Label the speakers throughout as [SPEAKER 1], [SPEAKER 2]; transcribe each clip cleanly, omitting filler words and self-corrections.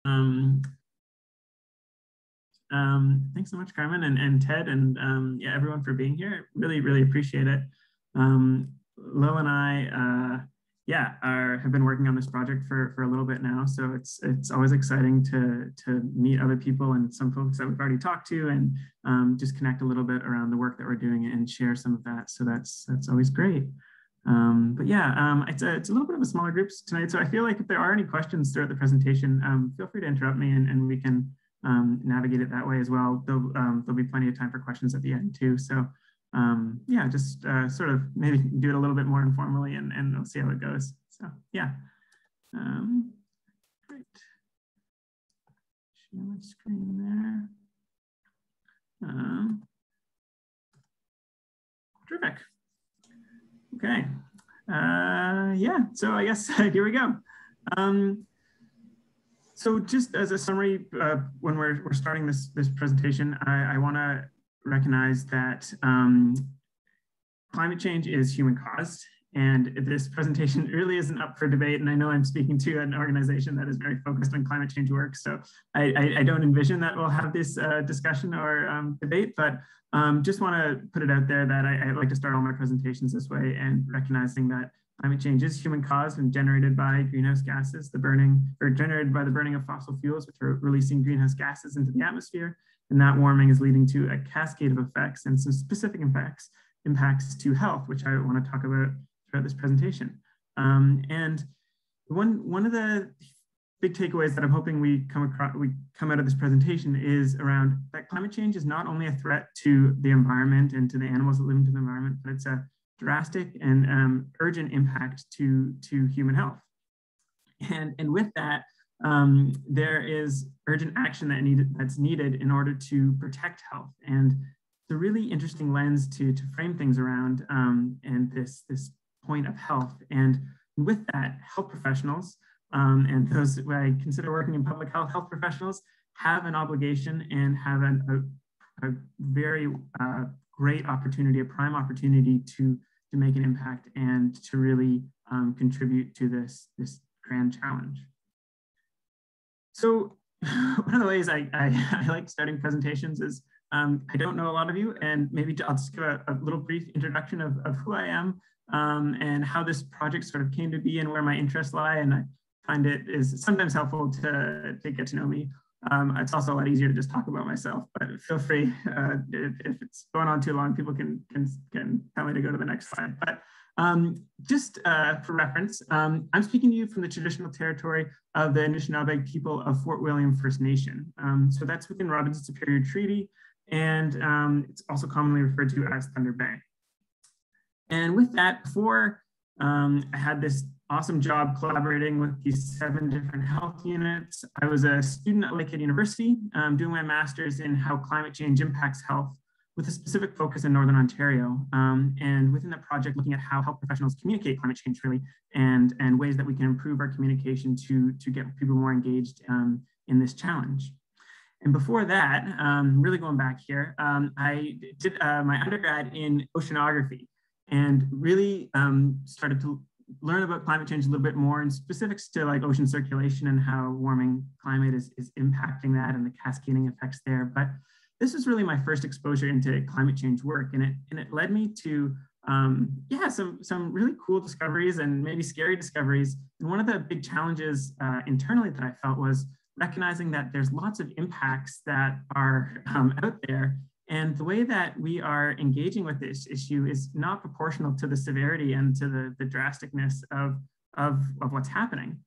[SPEAKER 1] Um, Thanks so much, Carmen and Ted, and yeah, everyone for being here. Really, really appreciate it. Lo and I, yeah, have been working on this project for a little bit now, so it's always exciting to meet other people and some folks that we've already talked to, and just connect a little bit around the work that we're doing and share some of that. So that's always great. But yeah, it's a little bit of a smaller groups tonight, so I feel like if there are any questions throughout the presentation, feel free to interrupt me, and we can navigate it that way as well. There'll be plenty of time for questions at the end too. So yeah, just sort of maybe do it a little bit more informally, and we'll see how it goes. So yeah, great. Share my screen there. Terrific. Okay. Yeah. So I guess here we go. So just as a summary, when we're starting this presentation, I want to recognize that climate change is human caused, and this presentation really isn't up for debate. And I know I'm speaking to an organization that is very focused on climate change work, so I don't envision that we'll have this discussion or debate, but just want to put it out there that I like to start all my presentations this way, and recognizing that climate change is human caused and generated by greenhouse gases, generated by the burning of fossil fuels, which are releasing greenhouse gases into the atmosphere. And that warming is leading to a cascade of effects and some specific impacts to health, which I want to talk about throughout this presentation. And one of the big takeaways that I'm hoping we come out of this presentation is around that climate change is not only a threat to the environment and to the animals that live in the environment, but it's a drastic and urgent impact to human health. And with that, there is urgent action that's needed in order to protect health. And it's a really interesting lens to frame things around, and this point of health. And with that, health professionals and those who I consider working in public health professionals have an obligation and have a very great opportunity, a prime opportunity to make an impact and to really contribute to this grand challenge. So one of the ways I like starting presentations is I don't know a lot of you, and maybe I'll just give a little brief introduction of who I am and how this project sort of came to be and where my interests lie. And I find it is sometimes helpful to get to know me. It's also a lot easier to just talk about myself, but feel free if it's going on too long, people can tell me to go to the next slide. But just for reference, I'm speaking to you from the traditional territory of the Anishinaabe people of Fort William First Nation. So that's within Robinson Superior Treaty, and it's also commonly referred to as Thunder Bay. And with that, before I had this awesome job collaborating with these 7 different health units, I was a student at Lakehead University doing my master's in how climate change impacts health, with a specific focus in Northern Ontario. And within that project, looking at how health professionals communicate climate change really, and ways that we can improve our communication to get people more engaged in this challenge. And before that, really going back here, I did my undergrad in oceanography, and really started to learn about climate change a little bit more, and specifics to like ocean circulation and how warming climate is impacting that and the cascading effects there. But this was really my first exposure into climate change work, and it led me to yeah, some really cool discoveries and maybe scary discoveries. And one of the big challenges internally that I felt was recognizing that there's lots of impacts that are out there, and the way that we are engaging with this issue is not proportional to the severity and to the drasticness of what's happening.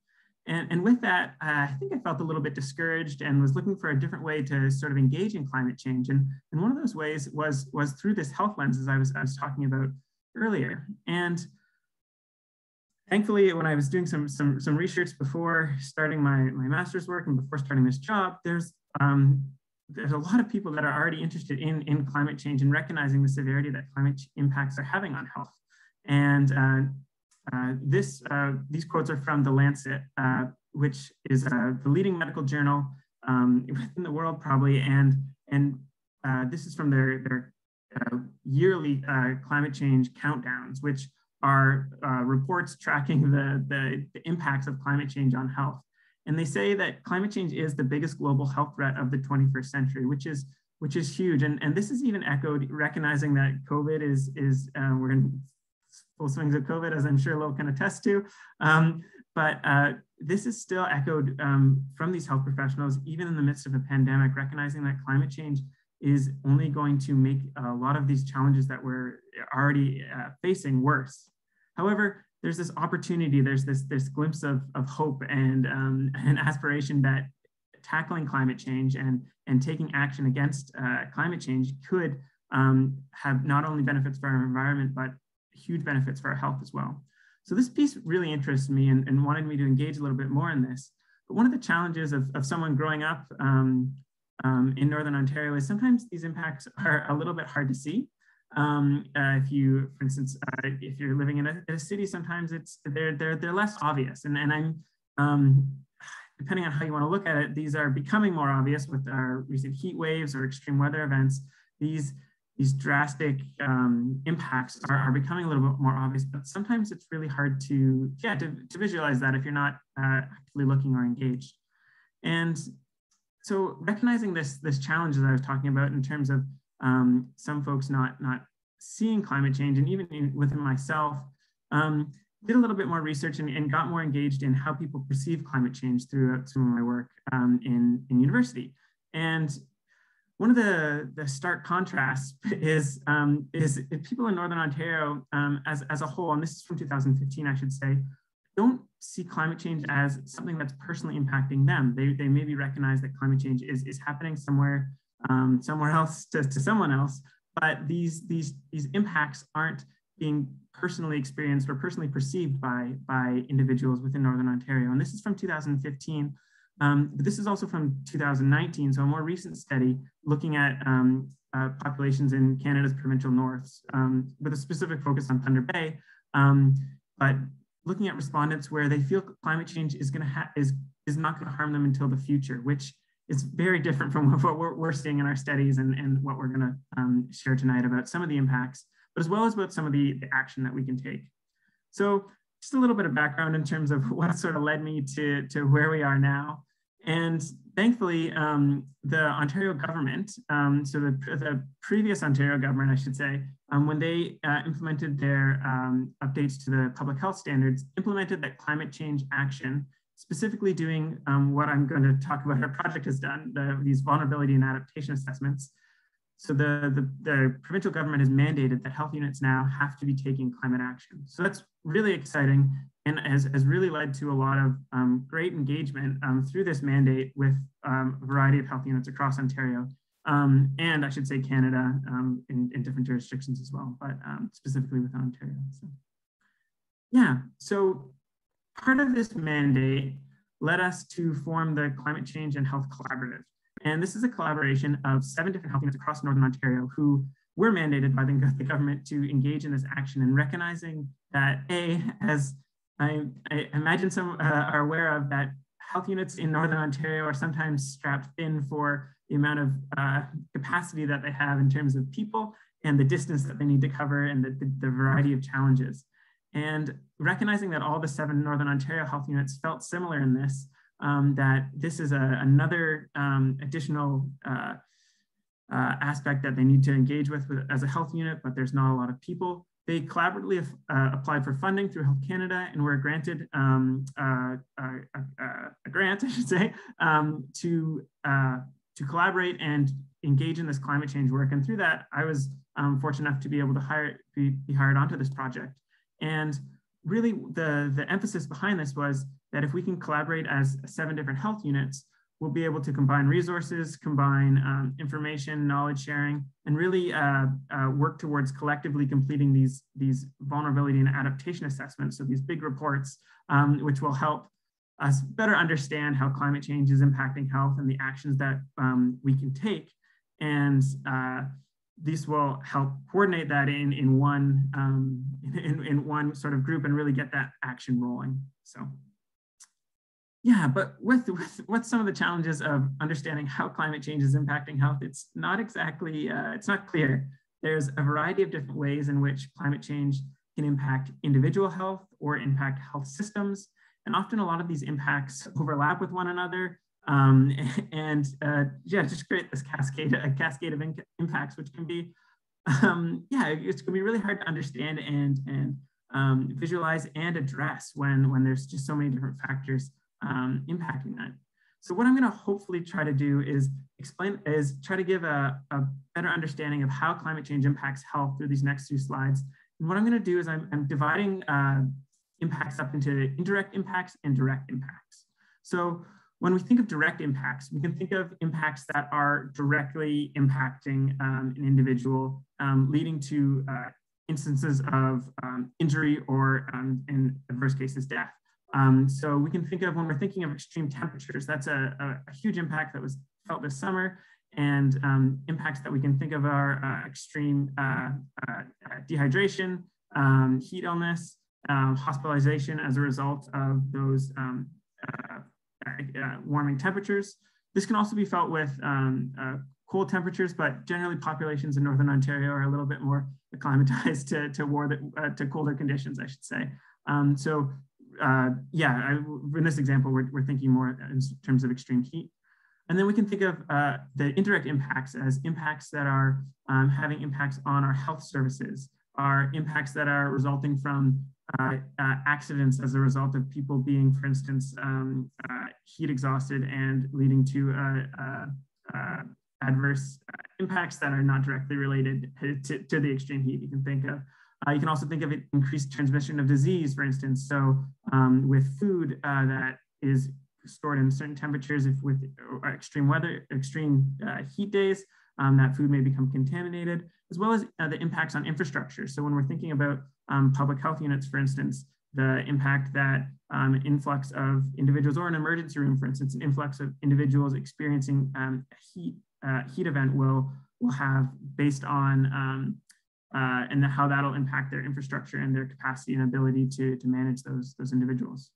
[SPEAKER 1] And with that, I think I felt a little bit discouraged and was looking for a different way to sort of engage in climate change. And one of those ways was through this health lens, as I was talking about earlier. And thankfully, when I was doing some research before starting my master's work and before starting this job, there's a lot of people that are already interested in climate change and recognizing the severity that climate impacts are having on health. And these quotes are from The Lancet, which is the leading medical journal within the world probably, and this is from their yearly climate change countdowns, which are reports tracking the impacts of climate change on health. And they say that climate change is the biggest global health threat of the 21st century, which is huge. And this is even echoed, recognizing that COVID we're in full swings of COVID, as I'm sure Lil can attest to. But this is still echoed from these health professionals, even in the midst of a pandemic, recognizing that climate change is only going to make a lot of these challenges that we're already facing worse. However, there's this opportunity, there's this glimpse of hope and aspiration that tackling climate change and taking action against climate change could have not only benefits for our environment, but huge benefits for our health as well. So this piece really interests me and wanted me to engage a little bit more in this. But one of the challenges of someone growing up in Northern Ontario is sometimes these impacts are a little bit hard to see. If you, for instance, if you're living in a city, sometimes they're less obvious. And I'm depending on how you want to look at it, these are becoming more obvious with our recent heat waves or extreme weather events. These drastic impacts are becoming a little bit more obvious, but sometimes it's really hard to visualize that if you're not actively looking or engaged. And so recognizing this challenge that I was talking about in terms of some folks not seeing climate change, and even within myself, did a little bit more research and got more engaged in how people perceive climate change throughout some of my work in university. And one of the stark contrasts is people in Northern Ontario as a whole, and this is from 2015, I should say, don't see climate change as something that's personally impacting them. They maybe recognize that climate change is happening somewhere else to someone else, but these impacts aren't being personally experienced or personally perceived by individuals within Northern Ontario. And this is from 2015. But this is also from 2019, so a more recent study looking at populations in Canada's provincial norths with a specific focus on Thunder Bay, but looking at respondents where they feel climate change is not going to harm them until the future, which is very different from what we're seeing in our studies and what we're going to share tonight about some of the impacts, but as well as about some of the action that we can take. So just a little bit of background in terms of what sort of led me to where we are now. And thankfully, the Ontario government, so the previous Ontario government, I should say, when they implemented their updates to the public health standards, implemented that climate change action, specifically doing what I'm going to talk about our project has done, these vulnerability and adaptation assessments. So the provincial government has mandated that health units now have to be taking climate action. So that's really exciting and has really led to a lot of great engagement through this mandate with a variety of health units across Ontario and I should say Canada in different jurisdictions as well, but specifically within Ontario. So yeah, so part of this mandate led us to form the Climate Change and Health Collaborative. And this is a collaboration of 7 different health units across Northern Ontario who were mandated by the government to engage in this action, and recognizing that as I imagine some are aware of, that health units in Northern Ontario are sometimes strapped thin for the amount of capacity that they have in terms of people and the distance that they need to cover and the variety of challenges. And recognizing that all the 7 Northern Ontario health units felt similar in this, that this is another additional aspect that they need to engage with as a health unit, but there's not a lot of people. They collaboratively applied for funding through Health Canada and were granted a grant, I should say, to collaborate and engage in this climate change work. And through that, I was fortunate enough to be able to be hired onto this project. And really the emphasis behind this was that if we can collaborate as 7 different health units, we'll be able to combine resources, combine information, knowledge sharing, and really work towards collectively completing these vulnerability and adaptation assessments. So these big reports, which will help us better understand how climate change is impacting health and the actions that we can take. And these will help coordinate that in one sort of group and really get that action rolling. So yeah, but with some of the challenges of understanding how climate change is impacting health, it's not exactly, it's not clear. There's a variety of different ways in which climate change can impact individual health or impact health systems. And often a lot of these impacts overlap with one another. Yeah, just create this cascade of impacts, which can be, yeah, it's going to be really hard to understand and visualize and address when there's just so many different factors impacting that. So what I'm going to hopefully try to do is try to give a better understanding of how climate change impacts health through these next 2 slides. And what I'm going to do is I'm dividing impacts up into indirect impacts and direct impacts. So when we think of direct impacts, we can think of impacts that are directly impacting an individual, leading to instances of injury or, in adverse cases, death. So we can think of, when we're thinking of extreme temperatures, that's a huge impact that was felt this summer, and impacts that we can think of are extreme dehydration, heat illness, hospitalization as a result of those warming temperatures. This can also be felt with cold temperatures, but generally populations in Northern Ontario are a little bit more acclimatized to colder conditions, I should say. Yeah, in this example, we're thinking more in terms of extreme heat. And then we can think of the indirect impacts as impacts that are having impacts on our health services, are impacts that are resulting from accidents as a result of people being, for instance, heat exhausted and leading to adverse impacts that are not directly related to the extreme heat. You can think of, you can also think of increased transmission of disease, for instance. So with food that is stored in certain temperatures, if with extreme weather, extreme heat days, that food may become contaminated, as well as the impacts on infrastructure. So when we're thinking about public health units, for instance, the impact that an influx of individuals, or an emergency room, for instance, an influx of individuals experiencing a heat event will have, based on and how that'll impact their infrastructure and their capacity and ability to manage those individuals.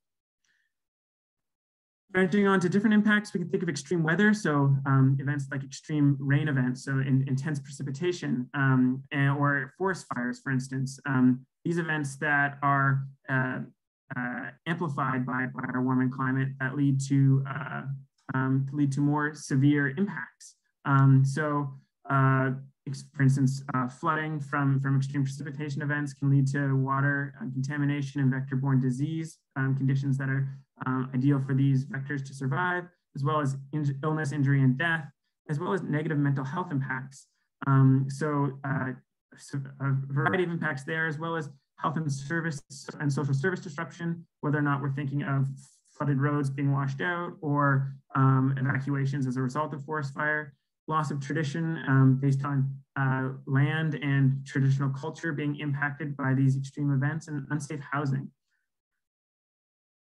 [SPEAKER 1] Branching on to different impacts, we can think of extreme weather. So events like extreme rain events, so intense precipitation, or forest fires, for instance. These events that are amplified by our warming climate that lead to more severe impacts. For instance, flooding from extreme precipitation events can lead to water contamination and vector-borne disease, conditions that are ideal for these vectors to survive, as well as illness, injury, and death, as well as negative mental health impacts. So a variety of impacts there, as well as health and service and social service disruption, whether or not we're thinking of flooded roads being washed out, or evacuations as a result of forest fire, loss of tradition based on land and traditional culture being impacted by these extreme events, and unsafe housing.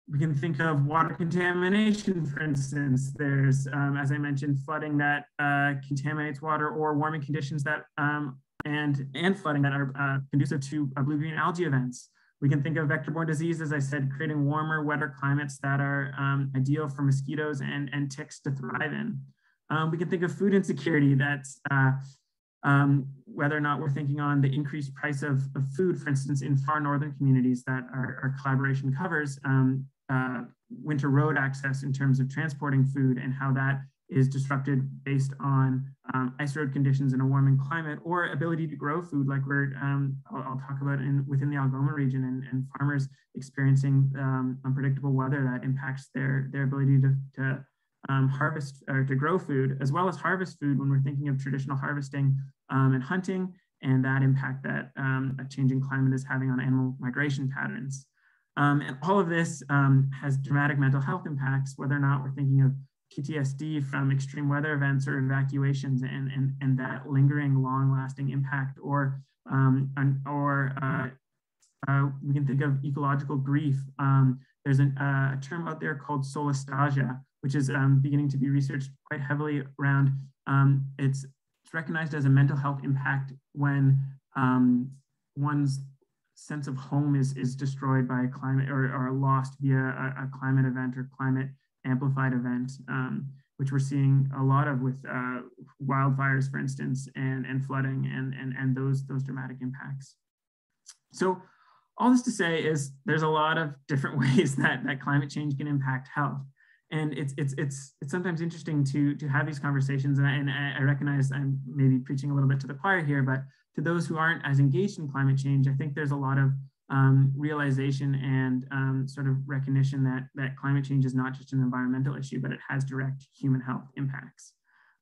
[SPEAKER 1] We can think of water contamination, for instance. There's, as I mentioned, flooding that contaminates water, or warming conditions that and flooding that are conducive to blue-green algae events. We can think of vector-borne disease, as I said, creating warmer, wetter climates that are ideal for mosquitoes and ticks to thrive in. We can think of food insecurity, that's whether or not we're thinking on the increased price of food, for instance, in far northern communities that our collaboration covers, winter road access in terms of transporting food, and how that is disrupted based on ice road conditions in a warming climate, or ability to grow food, like I'll talk about within the Algoma region, and farmers experiencing unpredictable weather that impacts their ability to harvest or to grow food, as well as harvest food when we're thinking of traditional harvesting and hunting, and that impact that a changing climate is having on animal migration patterns. And all of this has dramatic mental health impacts, whether or not we're thinking of PTSD from extreme weather events or evacuations, and that lingering, long-lasting impact, or we can think of ecological grief. There's a term out there called Solastagia, which is beginning to be researched quite heavily around. It's recognized as a mental health impact when one's sense of home is destroyed by a climate, or lost via a climate event or climate amplified event, which we're seeing a lot of with wildfires, for instance, and flooding and those dramatic impacts. So all this to say is there's a lot of different ways that climate change can impact health. And it's sometimes interesting to have these conversations. And I recognize I'm maybe preaching a little bit to the choir here, but to those who aren't as engaged in climate change, I think there's a lot of realization and sort of recognition that climate change is not just an environmental issue, but it has direct human health impacts.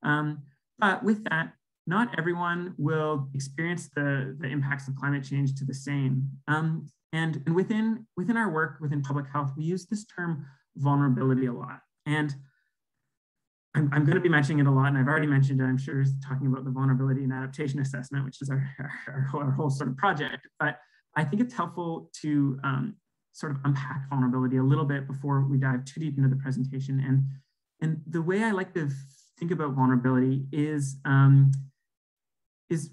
[SPEAKER 1] But with that, not everyone will experience the impacts of climate change to the same. And within our work within public health, we use this term vulnerability a lot. And I'm going to be mentioning it a lot, and I've already mentioned it, I'm sure, talking about the vulnerability and adaptation assessment, which is our whole sort of project. But I think it's helpful to sort of unpack vulnerability a little bit before we dive too deep into the presentation. And the way I like to think about vulnerability is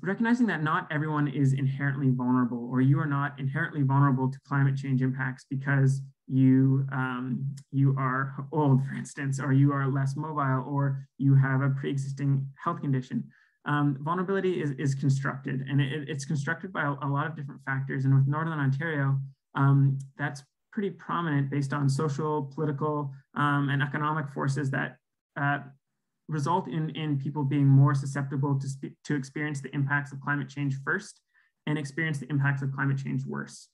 [SPEAKER 1] recognizing that not everyone is inherently vulnerable, or you are not inherently vulnerable to climate change impacts because you are old, for instance, or you are less mobile, or you have a pre-existing health condition. Vulnerability is constructed, and it's constructed by a lot of different factors. And with Northern Ontario, that's pretty prominent based on social, political, and economic forces that result in people being more susceptible to experience the impacts of climate change first and experience the impacts of climate change worse.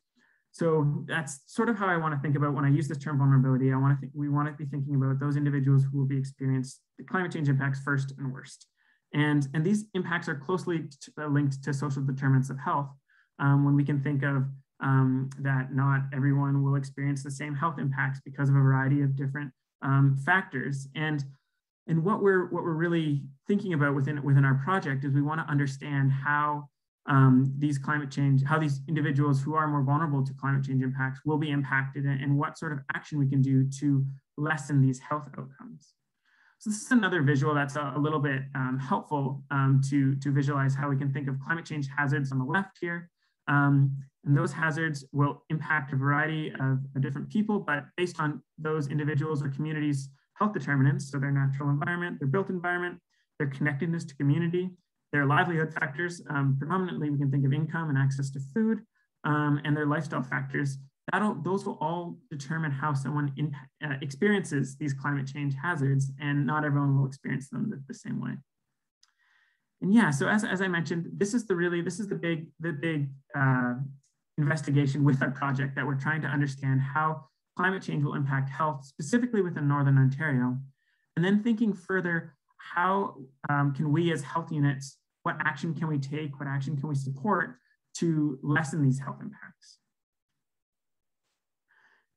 [SPEAKER 1] So that's sort of how I want to think about when I use this term vulnerability. We want to be thinking about those individuals who will be experienced the climate change impacts first and worst. And these impacts are closely linked to social determinants of health, when we can think of that not everyone will experience the same health impacts because of a variety of different factors. And what we're really thinking about within our project is we want to understand how these individuals who are more vulnerable to climate change impacts will be impacted, and what sort of action we can do to lessen these health outcomes. So this is another visual that's a little bit helpful to visualize how we can think of climate change hazards on the left here. And those hazards will impact a variety of different people, but based on those individuals or communities' health determinants, so their natural environment, their built environment, their connectedness to community, their livelihood factors, predominantly we can think of income and access to food, and their lifestyle factors. Those will all determine how someone experiences these climate change hazards, and not everyone will experience them the same way. And yeah, so as I mentioned, this is the big investigation with our project, that we're trying to understand how climate change will impact health, specifically within Northern Ontario, and then thinking further, how can we as health units, what action can we take, what action can we support to lessen these health impacts?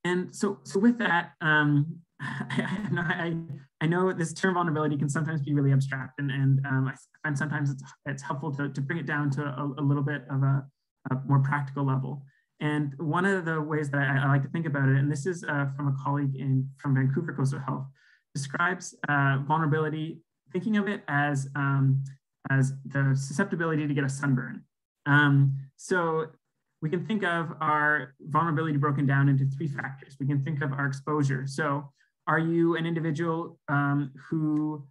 [SPEAKER 1] And so with that, I know this term vulnerability can sometimes be really abstract, and I find sometimes it's helpful to bring it down to a little bit of a more practical level. And one of the ways that I like to think about it, and this is from a colleague from Vancouver Coastal Health, describes vulnerability, thinking of it as the susceptibility to get a sunburn. So we can think of our vulnerability broken down into three factors. We can think of our exposure. So are you an individual who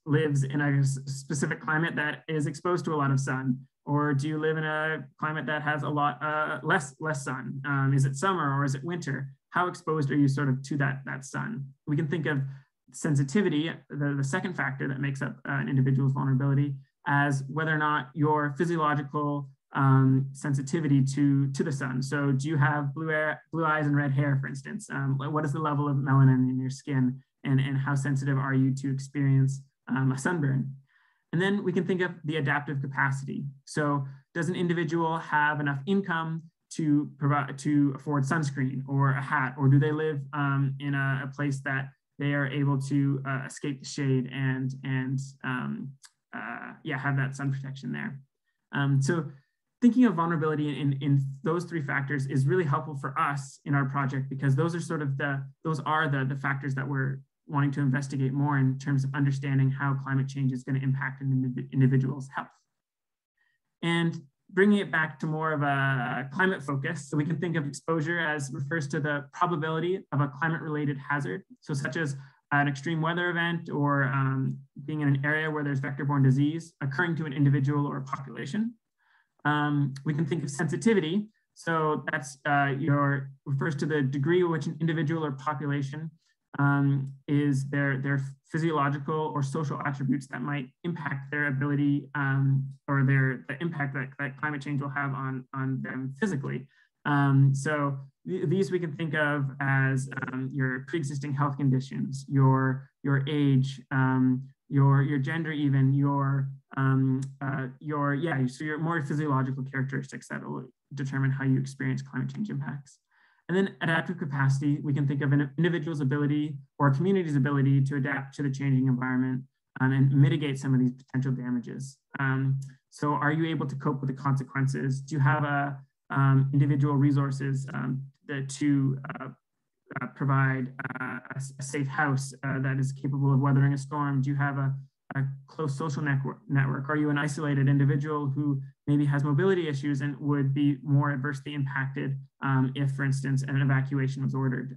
[SPEAKER 1] lives in a specific climate that is exposed to a lot of sun? Or do you live in a climate that has a lot less sun? Is it summer or is it winter? How exposed are you sort of to that sun? We can think of sensitivity, the second factor that makes up an individual's vulnerability, as whether or not your physiological sensitivity to the sun. So do you have blue eyes and red hair, for instance? What is the level of melanin in your skin, and how sensitive are you to experience a sunburn? And then we can think of the adaptive capacity. So does an individual have enough income to afford sunscreen or a hat, or do they live in a place that they are able to escape the shade and have that sun protection there? So thinking of vulnerability in those three factors is really helpful for us in our project, because those are sort of the factors that we're wanting to investigate more in terms of understanding how climate change is going to impact an individual's health. And bringing it back to more of a climate focus, so we can think of exposure as refers to the probability of a climate-related hazard, so such as an extreme weather event, or being in an area where there's vector-borne disease occurring to an individual or a population. We can think of sensitivity So that's refers to the degree in which an individual or population is their physiological or social attributes that might impact their ability or the impact that climate change will have on them physically. So these we can think of as your pre-existing health conditions, your age, your gender, even so your more physiological characteristics that will determine how you experience climate change impacts. And then adaptive capacity, we can think of an individual's ability or a community's ability to adapt to the changing environment and mitigate some of these potential damages. So are you able to cope with the consequences? Do you have individual resources to provide a safe house that is capable of weathering a storm? Do you have a close social network? Are you an isolated individual who maybe has mobility issues and would be more adversely impacted if, for instance, an evacuation was ordered?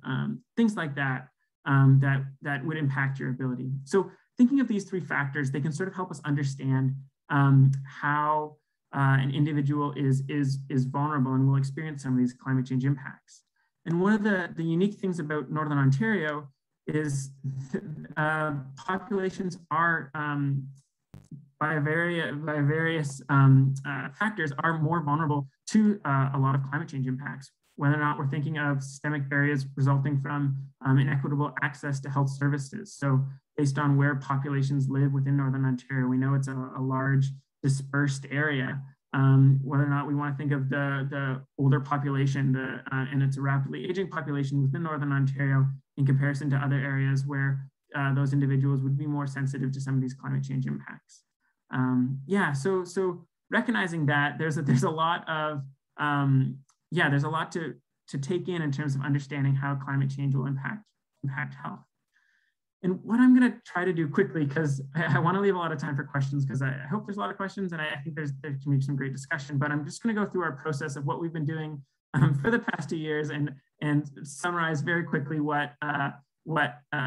[SPEAKER 1] Things like that, that would impact your ability. So thinking of these three factors, they can sort of help us understand how an individual is vulnerable and will experience some of these climate change impacts. And one of the unique things about Northern Ontario is populations are, by various factors, are more vulnerable to a lot of climate change impacts, whether or not we're thinking of systemic barriers resulting from inequitable access to health services. So based on where populations live within Northern Ontario, we know it's a large dispersed area. Whether or not we want to think of the older population and it's a rapidly aging population within Northern Ontario in comparison to other areas where those individuals would be more sensitive to some of these climate change impacts. So recognizing that there's a lot of there's a lot to take in terms of understanding how climate change will impact health. And what I'm going to try to do quickly, because I want to leave a lot of time for questions, because I hope there's a lot of questions, and I think there can be some great discussion. But I'm just going to go through our process of what we've been doing for the past 2 years and summarize very quickly what we're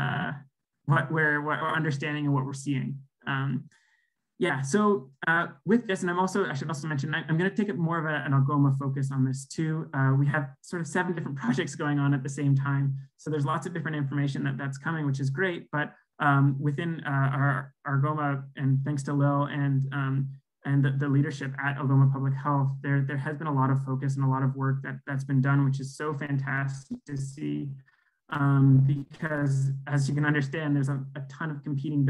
[SPEAKER 1] understanding and what we're seeing. So with this, and I should also mention, I'm going to take it more of an Algoma focus on this too. We have sort of 7 different projects going on at the same time. So there's lots of different information that's coming, which is great. But within our Algoma, and thanks to Lil and the leadership at Algoma Public Health, there has been a lot of focus and a lot of work that's been done, which is so fantastic to see. Because as you can understand, there's a ton of competing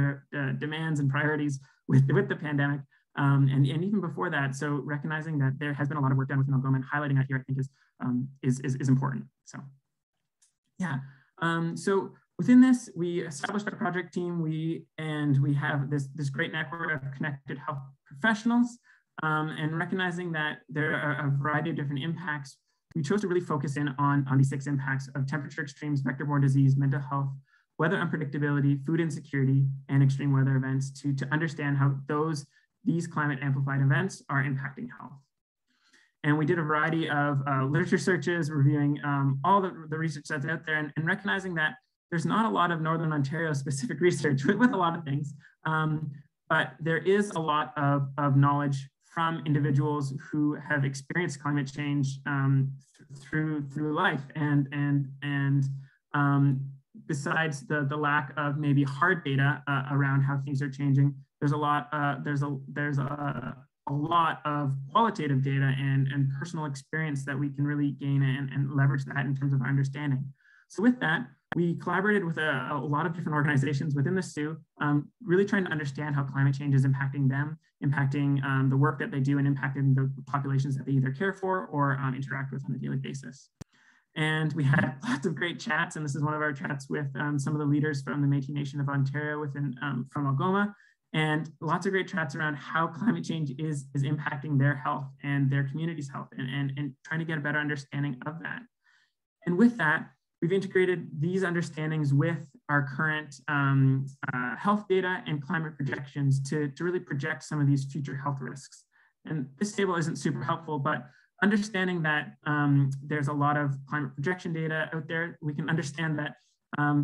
[SPEAKER 1] demands and priorities with the pandemic, and even before that. So recognizing that there has been a lot of work done within Algoma and highlighting that here, I think is important. So within this, we established our project team. We have this great network of connected health professionals, and recognizing that there are a variety of different impacts. We chose to really focus in on these 6 impacts of temperature extremes, vector-borne disease, mental health, weather unpredictability, food insecurity, and extreme weather events to understand how these climate amplified events are impacting health. And we did a variety of literature searches, reviewing all the research that's out there, and recognizing that there's not a lot of Northern Ontario specific research with a lot of things, but there is a lot of knowledge from individuals who have experienced climate change through life, and besides the lack of maybe hard data around how things are changing, there's a lot of qualitative data and personal experience that we can really gain and leverage that in terms of our understanding. So with that, we collaborated with a lot of different organizations within the SIU, really trying to understand how climate change is impacting them, impacting the work that they do, and impacting the populations that they either care for or interact with on a daily basis. And we had lots of great chats, and this is one of our chats with some of the leaders from the Métis Nation of Ontario from Algoma, and lots of great chats around how climate change is impacting their health and their community's health, and trying to get a better understanding of that. And with that, we've integrated these understandings with our current health data and climate projections to really project some of these future health risks. And this table isn't super helpful, but understanding that there's a lot of climate projection data out there, we can understand that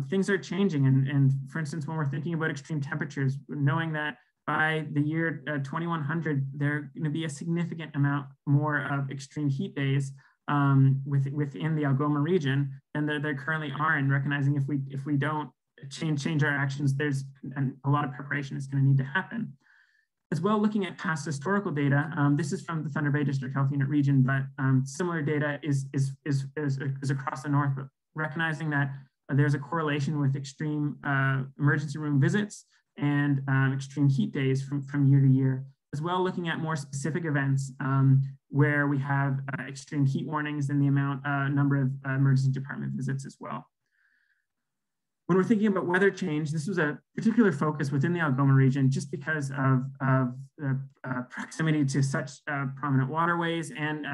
[SPEAKER 1] things are changing. And for instance, when we're thinking about extreme temperatures, knowing that by the year 2100, there are going to be a significant amount more of extreme heat days, within the Algoma region than there currently are, and recognizing if we don't change our actions, there's a lot of preparation is going to need to happen. As well, looking at past historical data, this is from the Thunder Bay District Health Unit region, but similar data is across the north, but recognizing that there's a correlation with extreme emergency room visits and extreme heat days from year to year. As well, looking at more specific events where we have extreme heat warnings and the number of emergency department visits as well. When we're thinking about weather change, this was a particular focus within the Algoma region just because of the proximity to such prominent waterways and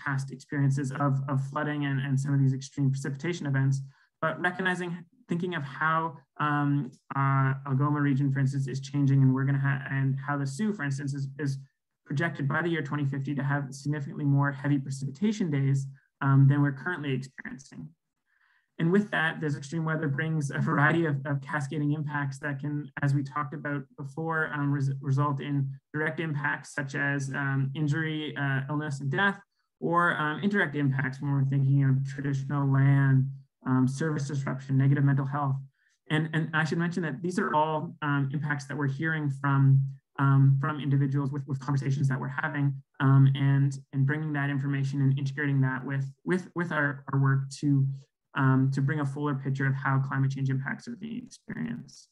[SPEAKER 1] past experiences of flooding and some of these extreme precipitation events. But thinking of how Algoma region, for instance, is changing, and we're going to and how the Sioux, for instance, is projected by the year 2050 to have significantly more heavy precipitation days than we're currently experiencing. And with that, this extreme weather brings a variety of cascading impacts that can, as we talked about before, result in direct impacts such as injury, illness, and death, or indirect impacts when we're thinking of traditional land, service disruption, negative mental health. And I should mention that these are all impacts that we're hearing from individuals with conversations that we're having, and bringing that information and integrating that with our work to bring a fuller picture of how climate change impacts are being experienced.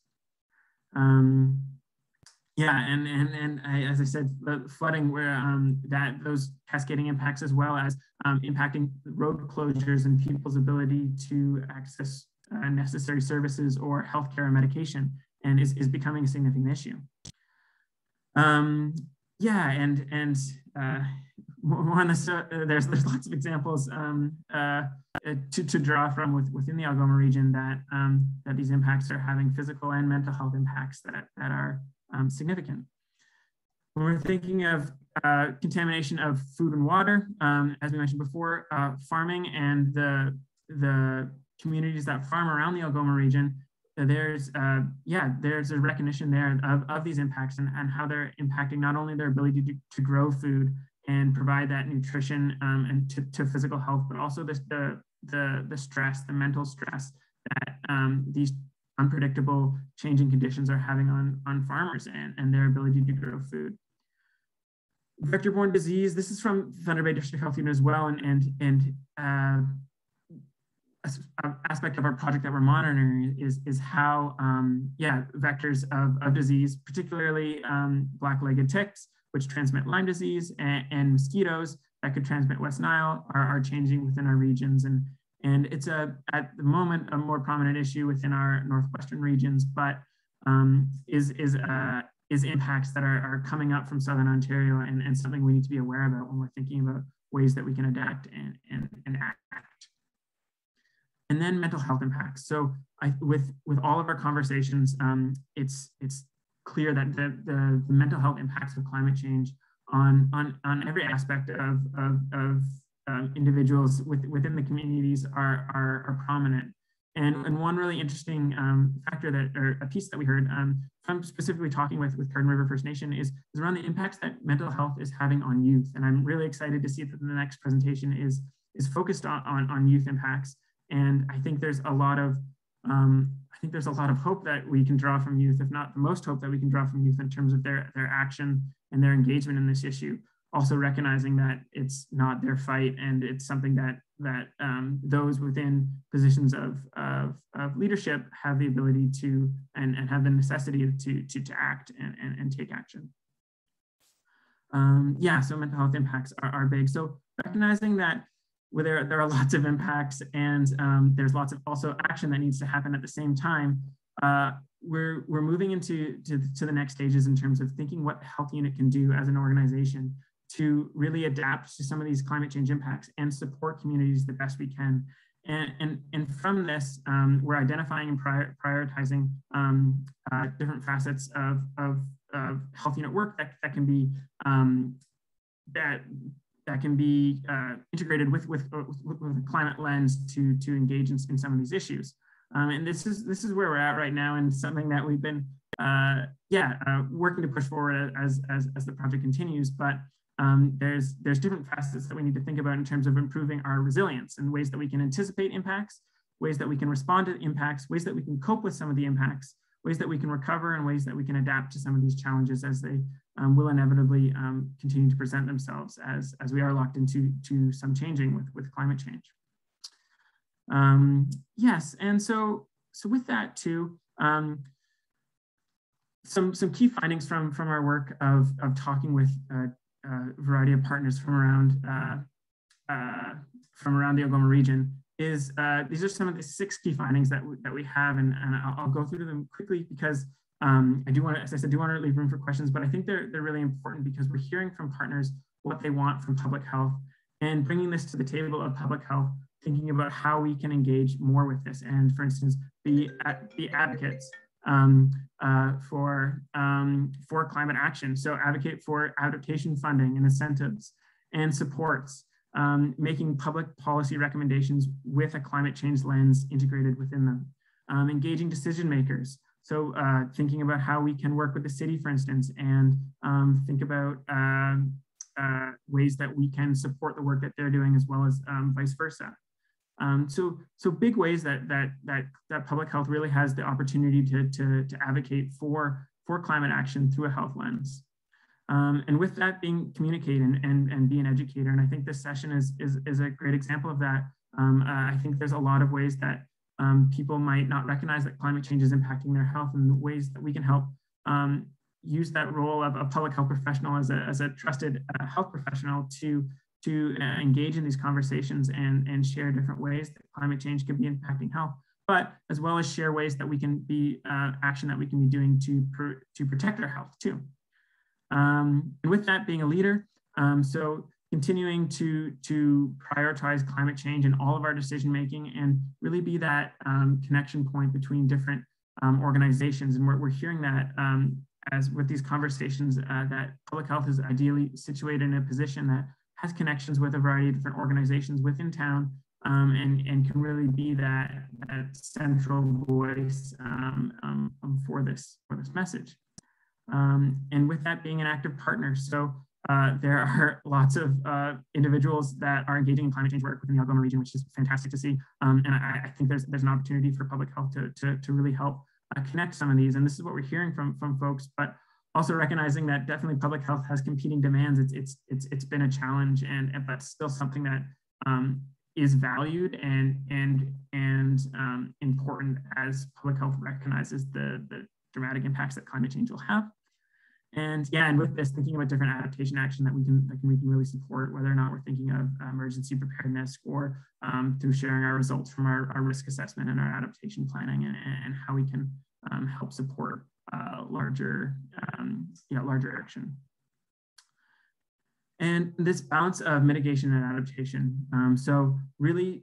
[SPEAKER 1] As I said, the flooding, where those cascading impacts, as well as impacting road closures and people's ability to access necessary services or healthcare or medication, and is becoming a significant issue. More on this, there's lots of examples to draw from within the Algoma region that these impacts are having physical and mental health impacts that are significant. When we're thinking of contamination of food and water, as we mentioned before, farming and the communities that farm around the Algoma region, there's a recognition there of these impacts and how they're impacting not only their ability to grow food and provide that nutrition and to physical health, but also the stress, the mental stress that these unpredictable changing conditions are having on farmers and their ability to grow food. Vector-borne disease, this is from Thunder Bay District Health Unit as well, and aspect of our project that we're monitoring is how vectors of disease, particularly black-legged ticks, which transmit Lyme disease, and mosquitoes that could transmit West Nile, are changing within our regions. And it's at the moment a more prominent issue within our Northwestern regions, but is impacts that are coming up from Southern Ontario, and something we need to be aware about when we're thinking about ways that we can adapt and act. And then mental health impacts. So with all of our conversations, it's clear that the mental health impacts of climate change on every aspect of individuals within the communities are prominent. And one really interesting factor or a piece that we heard from specifically talking with Garden River First Nation is around the impacts that mental health is having on youth. And I'm really excited to see that the next presentation is focused on youth impacts. And I think there's a lot of hope that we can draw from youth, if not the most hope that we can draw from youth in terms of their action and their engagement in this issue. Also recognizing that it's not their fight, and it's something that those within positions of leadership have the ability to and have the necessity to act and take action. So mental health impacts are big. So recognizing that there are lots of impacts, and there's lots of also action that needs to happen at the same time. We're moving into the next stages in terms of thinking what the health unit can do as an organization to really adapt to some of these climate change impacts and support communities the best we can. And from this, we're identifying and prioritizing different facets of health unit work that can be that can be integrated with a climate lens to engage in some of these issues. And this is where we're at right now, and something that we've been working to push forward as the project continues. But there's different facets that we need to think about in terms of improving our resilience and ways that we can anticipate impacts, ways that we can respond to impacts, ways that we can cope with some of the impacts, ways that we can recover, and ways that we can adapt to some of these challenges as they will inevitably continue to present themselves as we are locked into some changing with climate change. Yes, and so with that too, some key findings from our work of talking with a variety of partners from around the Algoma region is these are some of the 6 key findings that we have, and I'll go through them quickly because I do want to, as I said, want to leave room for questions, but I think they're really important because we're hearing from partners what they want from public health and bringing this to the table of public health, thinking about how we can engage more with this, and for instance, be advocates for climate action. So advocate for adaptation funding and incentives and supports, making public policy recommendations with a climate change lens integrated within them, engaging decision makers. So thinking about how we can work with the city, for instance, and think about ways that we can support the work that they're doing as well as vice versa. So big ways that public health really has the opportunity to advocate for climate action through a health lens. And with that, being communicate and be an educator. And I think this session is a great example of that. I think there's a lot of ways that people might not recognize that climate change is impacting their health, and the ways that we can help use that role of a public health professional as a trusted health professional to engage in these conversations and share different ways that climate change can be impacting health, but as well as share ways that we can be action that we can be doing to protect our health too. And with that, being a leader, so continuing to prioritize climate change in all of our decision making and really be that connection point between different organizations. And we're hearing that as with these conversations that public health is ideally situated in a position that has connections with a variety of different organizations within town, and can really be that central voice for this message. And with that, being an active partner. So there are lots of individuals that are engaging in climate change work within the Algoma region, which is fantastic to see. And I think there's an opportunity for public health to really help connect some of these. And this is what we're hearing from folks, but also recognizing that definitely public health has competing demands. It's been a challenge, but still something that is valued and important as public health recognizes the dramatic impacts that climate change will have. And yeah, and with this, thinking about different adaptation action that we can really support, whether or not we're thinking of emergency preparedness or through sharing our results from our risk assessment and our adaptation planning, and how we can help support larger action. And this balance of mitigation and adaptation. So really,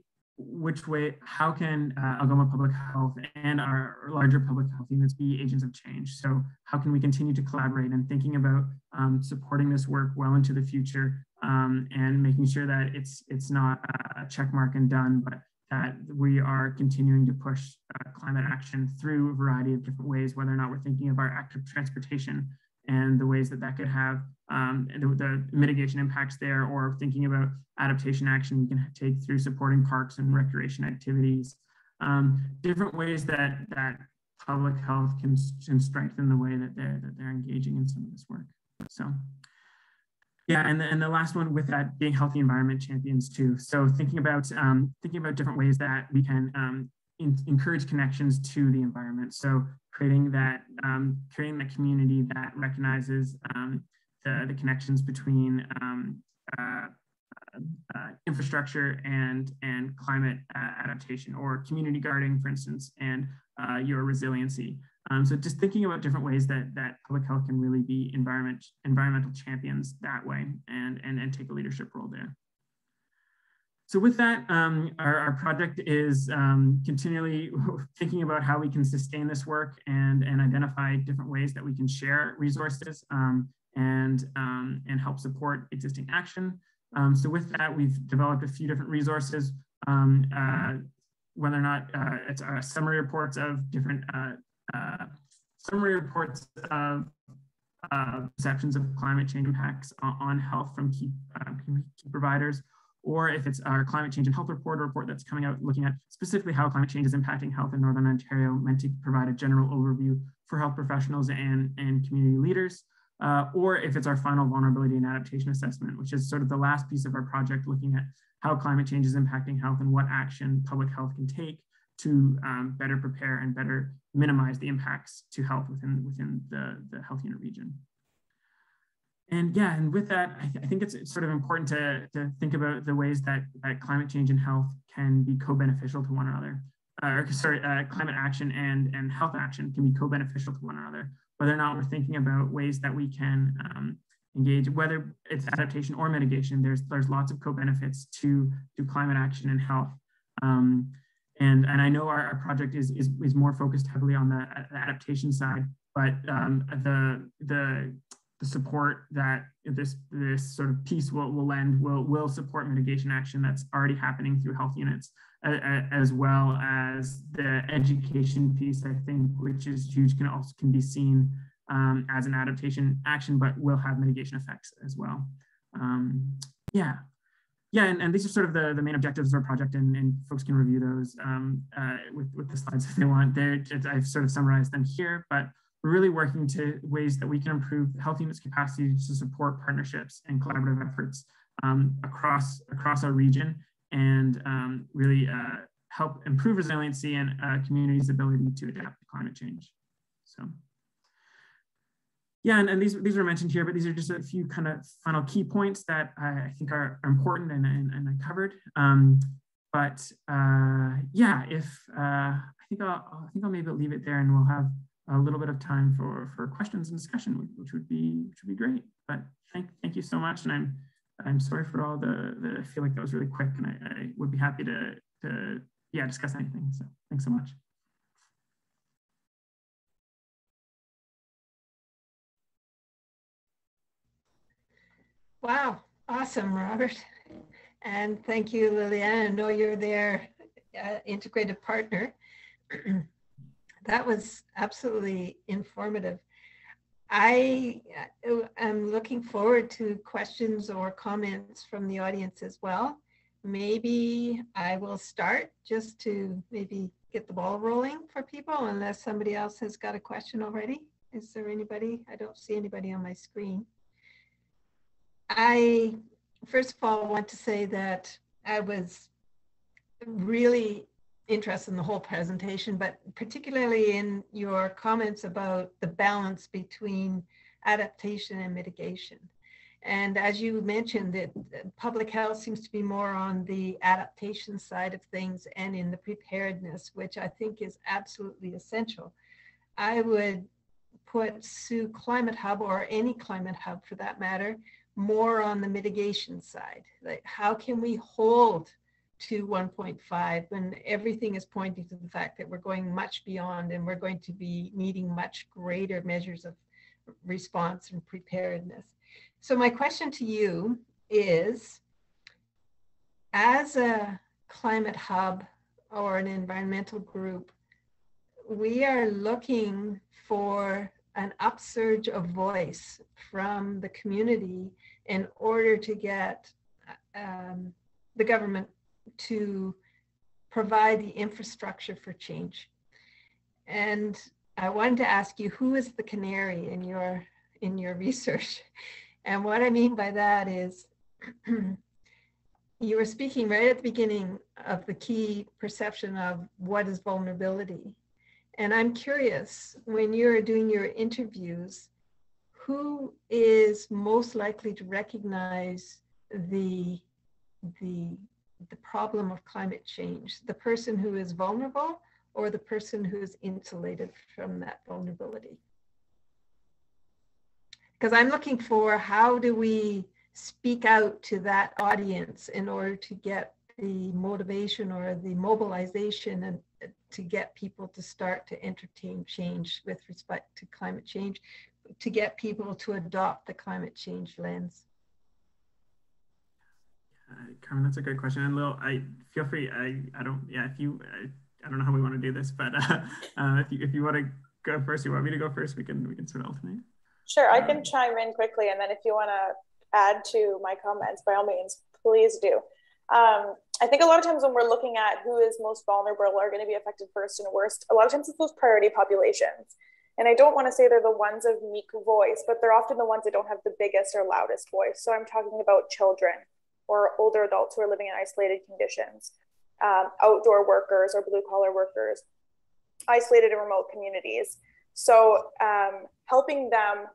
[SPEAKER 1] how can Algoma Public Health and our larger public health units be agents of change? So how can we continue to collaborate and thinking about supporting this work well into the future, and making sure that it's not a check mark and done, but that we are continuing to push climate action through a variety of different ways, whether or not we're thinking of our active transportation and the ways that could have the mitigation impacts there, or thinking about adaptation action we can take through supporting parks and recreation activities, different ways that public health can strengthen the way that they're engaging in some of this work. So yeah, and the last one with that being healthy environment champions too. So thinking about different ways that we can encourage connections to the environment. So creating that community that recognizes the connections between infrastructure and climate adaptation, or community gardening, for instance, and your resiliency. So just thinking about different ways that public health can really be environmental champions that way, and take a leadership role there. So with that, our project is continually thinking about how we can sustain this work and identify different ways that we can share resources and help support existing action. So with that, we've developed a few different resources, whether or not it's summary reports of different perceptions of climate change impacts on health from key providers, or if it's our climate change and health report, a report that's coming out looking at specifically how climate change is impacting health in Northern Ontario, meant to provide a general overview for health professionals and community leaders, or if it's our final vulnerability and adaptation assessment, which is sort of the last piece of our project, looking at how climate change is impacting health and what action public health can take to better prepare and better minimize the impacts to health within the health unit region. And yeah, and with that, I think it's sort of important to think about the ways that climate change and health can be co-beneficial to one another. Climate action and health action can be co-beneficial to one another, whether or not we're thinking about ways that we can engage, whether it's adaptation or mitigation. There's lots of co-benefits to climate action and health. And I know our project is more focused heavily on the adaptation side, but the support that this sort of piece will lend will support mitigation action that's already happening through health units, as well as the education piece, I think, which is huge, can be seen as an adaptation action, but will have mitigation effects as well. And these are sort of the main objectives of our project, and folks can review those with the slides if they want. I've sort of summarized them here, but we're really working to ways that we can improve health units' capacity to support partnerships and collaborative efforts across our region, and really help improve resiliency and communities' ability to adapt to climate change. So. Yeah, and these were mentioned here, but these are just a few kind of final key points that I think are important and I covered. Yeah, I think I'll maybe leave it there, and we'll have a little bit of time for questions and discussion, which would be great. But thank you so much, and I'm sorry for all I feel like that was really quick, and I would be happy to discuss anything. So thanks so much.
[SPEAKER 2] Wow, awesome, Robert. And thank you, Liliana. I know you're their integrated partner. That was absolutely informative. I am looking forward to questions or comments from the audience as well. Maybe I will start just to maybe get the ball rolling for people, unless somebody else has got a question already. Is there anybody? I don't see anybody on my screen. I, first of all, want to say that I was really interested in the whole presentation, but particularly in your comments about the balance between adaptation and mitigation. And as you mentioned, that public health seems to be more on the adaptation side of things and in the preparedness, which I think is absolutely essential. I would put Sioux Climate Hub, or any climate hub for that matter, more on the mitigation side. Like, how can we hold to 1.5 when everything is pointing to the fact that we're going much beyond, and we're going to be needing much greater measures of response and preparedness. So my question to you is, as a climate hub or an environmental group, we are looking for an upsurge of voice from the community in order to get the government to provide the infrastructure for change. And I wanted to ask you, who is the canary in your research? And what I mean by that is, you were speaking right at the beginning of the key perception of what is vulnerability. And I'm curious, when you're doing your interviews, who is most likely to recognize the problem of climate change? The person who is vulnerable, or the person who is insulated from that vulnerability? Because I'm looking for, how do we speak out to that audience in order to get the motivation or the mobilization, and to get people to start to entertain change with respect to climate change, to get people to adopt the climate change lens?
[SPEAKER 1] Carmen, that's a great question. And Lil, feel free. I don't know how we want to do this, but if you want to go first, you want me to go first, we can sort of alternate.
[SPEAKER 3] Sure, I can chime in quickly, and then if you want to add to my comments, by all means, please do. I think a lot of times when we're looking at who is most vulnerable or are going to be affected first and worst, a lot of times it's those priority populations. And I don't want to say they're the ones of meek voice, but they're often the ones that don't have the biggest or loudest voice. So I'm talking about children or older adults who are living in isolated conditions, outdoor workers or blue collar workers, isolated in remote communities. So helping them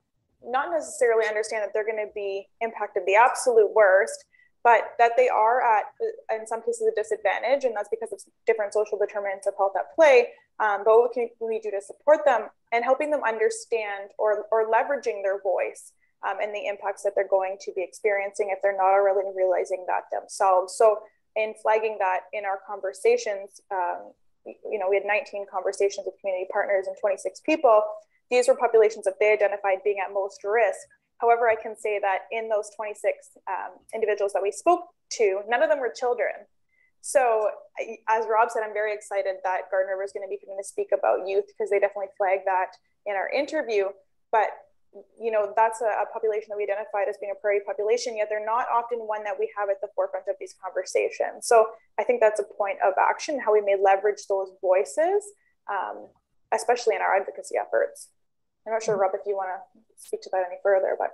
[SPEAKER 3] not necessarily understand that they're going to be impacted the absolute worst, but that they are at, in some cases, a disadvantage, and that's because of different social determinants of health at play. But what can we do to support them and helping them understand or leveraging their voice and the impacts that they're going to be experiencing if they're not already realizing that themselves. So in flagging that in our conversations, we had 19 conversations with community partners and 26 people. These were populations that they identified being at most risk. However, I can say that in those 26 individuals that we spoke to, none of them were children. So as Rob said, I'm very excited that Garden River is going to be coming to speak about youth because they definitely flagged that in our interview. But, that's a population that we identified as being a priority population, yet they're not often one that we have at the forefront of these conversations. So I think that's a point of action, how we may leverage those voices, especially in our advocacy efforts. I'm not sure, Rob, if you want to speak to that any further, but.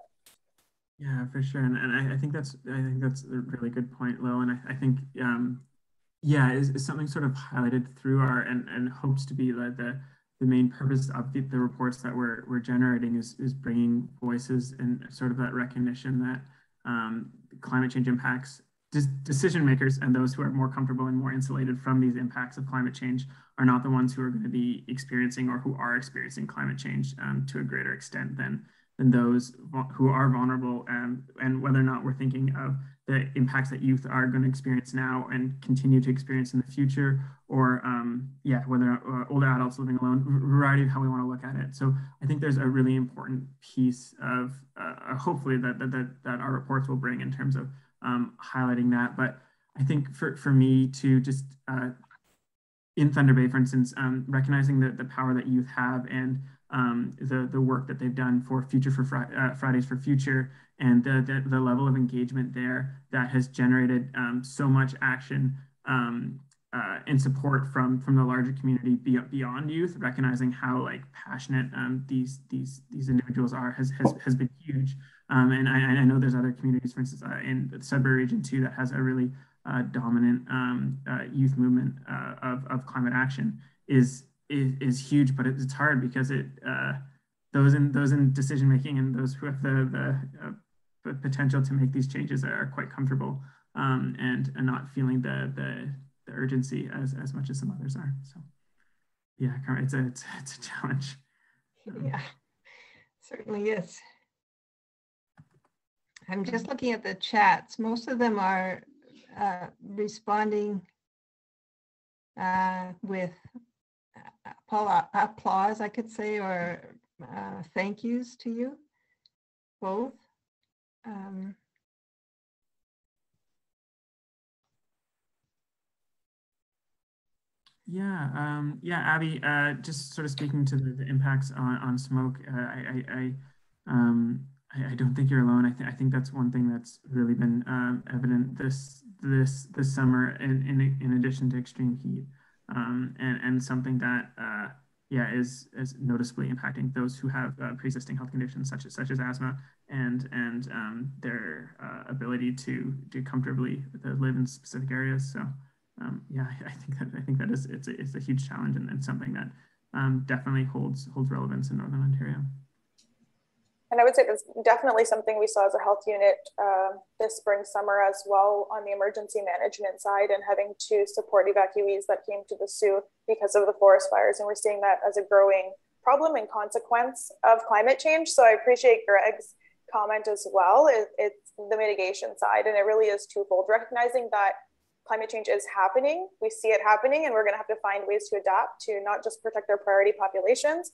[SPEAKER 1] Yeah, for sure. And I think that's a really good point, Lil. And I think, is something sort of highlighted through our, and hopes to be the main purpose of the reports that we're generating is bringing voices and sort of that recognition that climate change impacts decision makers and those who are more comfortable and more insulated from these impacts of climate change are not the ones who are going to be experiencing or who are experiencing climate change to a greater extent than those who are vulnerable, and whether or not we're thinking of the impacts that youth are going to experience now and continue to experience in the future, or whether older adults living alone, variety of how we want to look at it. So I think there's a really important piece of hopefully that our reports will bring in terms of highlighting that. But I think for me to just in Thunder Bay, for instance, recognizing the power that youth have and the work that they've done for Fridays for Future, and the level of engagement there that has generated so much action and support from the larger community beyond youth, recognizing how passionate these individuals are has been huge. And I know there's other communities, for instance, in the Sudbury region too, that has a really dominant youth movement of climate action is huge, but it's hard because those in decision making and those who have the potential to make these changes are quite comfortable and not feeling the urgency as much as some others are. So yeah, it's a challenge.
[SPEAKER 2] Yeah, certainly is. I'm just looking at the chats. Most of them are responding with applause, I could say, or thank yous to you both.
[SPEAKER 1] Abby, just sort of speaking to the impacts on smoke, I don't think you're alone. I think that's one thing that's really been evident this summer, in addition to extreme heat, and something that is noticeably impacting those who have pre-existing health conditions such as asthma and their ability to comfortably live in specific areas. So I think that it's a huge challenge and something that definitely holds relevance in Northern Ontario.
[SPEAKER 3] And I would say that's definitely something we saw as a health unit this spring, summer as well on the emergency management side, and having to support evacuees that came to the Sioux because of the forest fires. And we're seeing that as a growing problem and consequence of climate change. So I appreciate Greg's comment as well. It's the mitigation side, and it really is twofold, recognizing that climate change is happening. We see it happening, and we're going to have to find ways to adapt to not just protect our priority populations,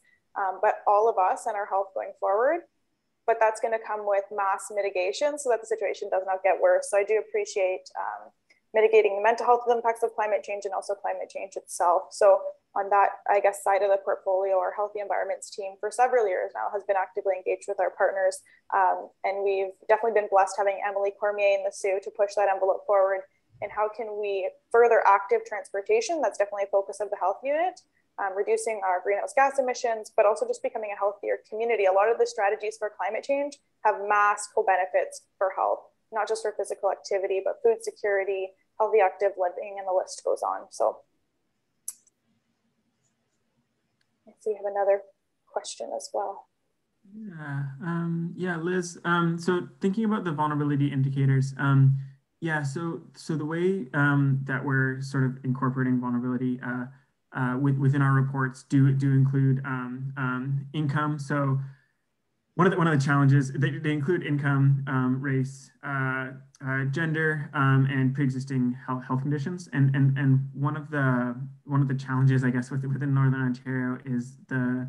[SPEAKER 3] but all of us and our health going forward. But that's going to come with mass mitigation so that the situation does not get worse. So I do appreciate mitigating the mental health impacts of climate change and also climate change itself. So on that, I guess, side of the portfolio, our Healthy Environments team for several years now has been actively engaged with our partners. And we've definitely been blessed having Emily Cormier in the Sioux to push that envelope forward. And how can we further active transportation? That's definitely a focus of the health unit, reducing our greenhouse gas emissions, but also just becoming a healthier community. A lot of the strategies for climate change have mass co-benefits for health, not just for physical activity, but food security, healthy active living, and the list goes on. So let's see, we have another question as well.
[SPEAKER 1] Yeah, Liz, so thinking about the vulnerability indicators, so the way that we're sort of incorporating vulnerability within our reports do include income. So one of the challenges, they include income, race, gender, and pre-existing health conditions. And one of the challenges, I guess, within Northern Ontario is the